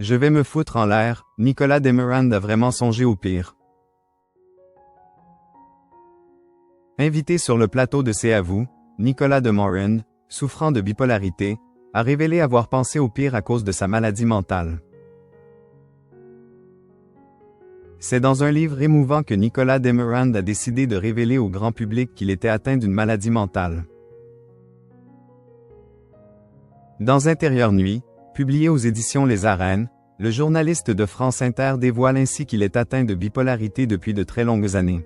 Je vais me foutre en l'air, Nicolas Demorand a vraiment songé au pire. Invité sur le plateau de C'est à vous, Nicolas Demorand, souffrant de bipolarité, a révélé avoir pensé au pire à cause de sa maladie mentale. C'est dans un livre émouvant que Nicolas Demorand a décidé de révéler au grand public qu'il était atteint d'une maladie mentale. Dans Intérieure Nuit, publié aux éditions Les Arènes, le journaliste de France Inter dévoile ainsi qu'il est atteint de bipolarité depuis de très longues années.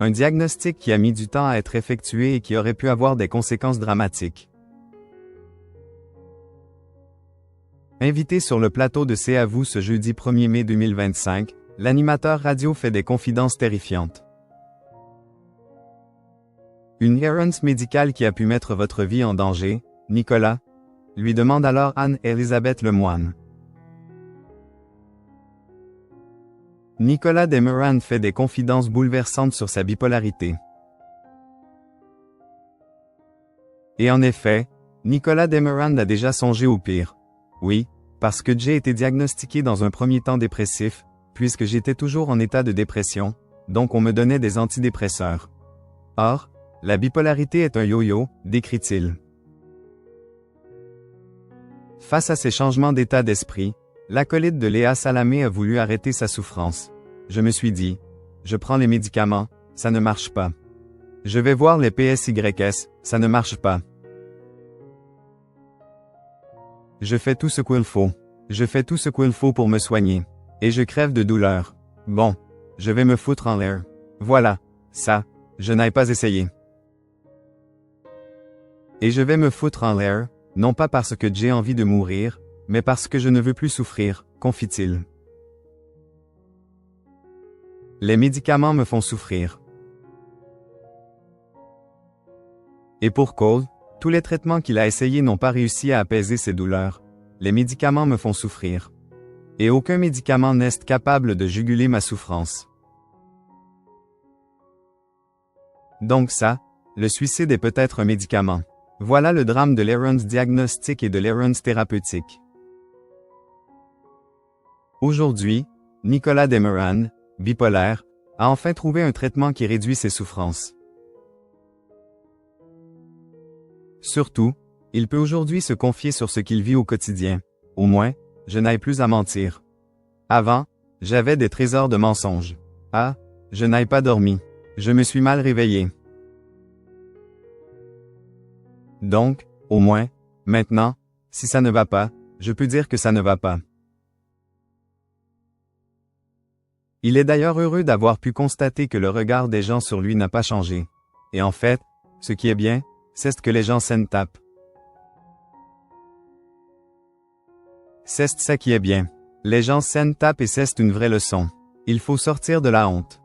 Un diagnostic qui a mis du temps à être effectué et qui aurait pu avoir des conséquences dramatiques. Invité sur le plateau de C'est à vous ce jeudi 1er mai 2025, l'animateur radio fait des confidences terrifiantes. Une errance médicale qui a pu mettre votre vie en danger, Nicolas? Lui demande alors Anne-Elisabeth Lemoine. Nicolas Demorand fait des confidences bouleversantes sur sa bipolarité. Et en effet, Nicolas Demorand a déjà songé au pire. Oui, parce que j'ai été diagnostiqué dans un premier temps dépressif, puisque j'étais toujours en état de dépression, donc on me donnait des antidépresseurs. Or, la bipolarité est un yo-yo, décrit-il. Face à ces changements d'état d'esprit, l'acolyte de Léa Salamé a voulu arrêter sa souffrance. Je me suis dit, je prends les médicaments, ça ne marche pas. Je vais voir les PSYS, ça ne marche pas. Je fais tout ce qu'il faut. Je fais tout ce qu'il faut pour me soigner. Et je crève de douleur. Bon, je vais me foutre en l'air. Voilà, ça, je n'ai pas essayé. Et je vais me foutre en l'air, non pas parce que j'ai envie de mourir, mais parce que je ne veux plus souffrir, confie-t-il. Les médicaments me font souffrir. Et pour cause, tous les traitements qu'il a essayés n'ont pas réussi à apaiser ses douleurs. Les médicaments me font souffrir. Et aucun médicament n'est capable de juguler ma souffrance. Donc ça, le suicide est peut-être un médicament. Voilà le drame de l'errance diagnostique et de l'errance thérapeutique. Aujourd'hui, Nicolas Demorand, bipolaire, a enfin trouvé un traitement qui réduit ses souffrances. Surtout, il peut aujourd'hui se confier sur ce qu'il vit au quotidien. Au moins, je n'ai plus à mentir. Avant, j'avais des trésors de mensonges. Ah, je n'ai pas dormi. Je me suis mal réveillé. Donc, au moins, maintenant, si ça ne va pas, je peux dire que ça ne va pas. Il est d'ailleurs heureux d'avoir pu constater que le regard des gens sur lui n'a pas changé. Et en fait, ce qui est bien, c'est que les gens s'en tapent. C'est ça qui est bien. Les gens s'en tapent et c'est une vraie leçon. Il faut sortir de la honte.